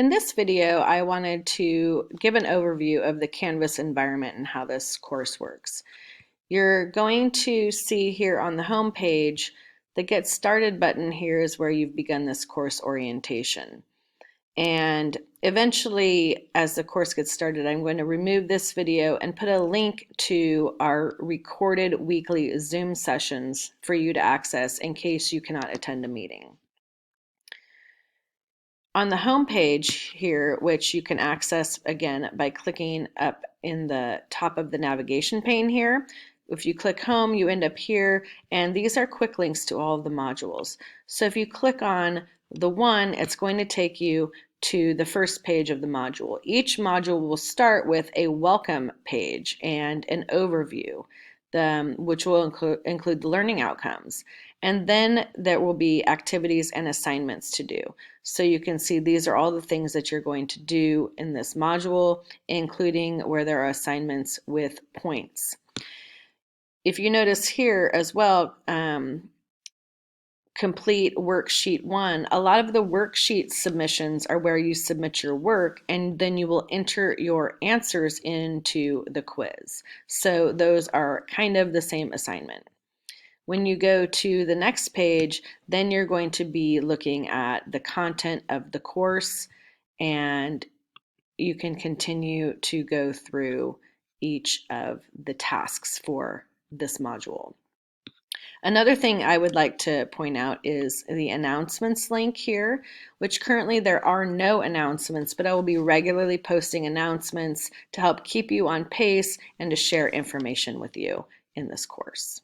In this video, I wanted to give an overview of the Canvas environment and how this course works. You're going to see here on the home page, the Get Started button here is where you've begun this course orientation. And eventually, as the course gets started, I'm going to remove this video and put a link to our recorded weekly Zoom sessions for you to access in case you cannot attend a meeting. On the home page here, which you can access again by clicking up in the top of the navigation pane here, if you click home, you end up here, and these are quick links to all of the modules. So if you click on the one, it's going to take you to the first page of the module. Each module will start with a welcome page and an overview, which will include the learning outcomes. And then there will be activities and assignments to do. So you can see these are all the things that you're going to do in this module, including where there are assignments with points. If you notice here as well, complete worksheet 1, a lot of the worksheet submissions are where you submit your work and then you will enter your answers into the quiz. So those are kind of the same assignment. When you go to the next page, then you're going to be looking at the content of the course, and you can continue to go through each of the tasks for this module. Another thing I would like to point out is the announcements link here, which currently there are no announcements, but I will be regularly posting announcements to help keep you on pace and to share information with you in this course.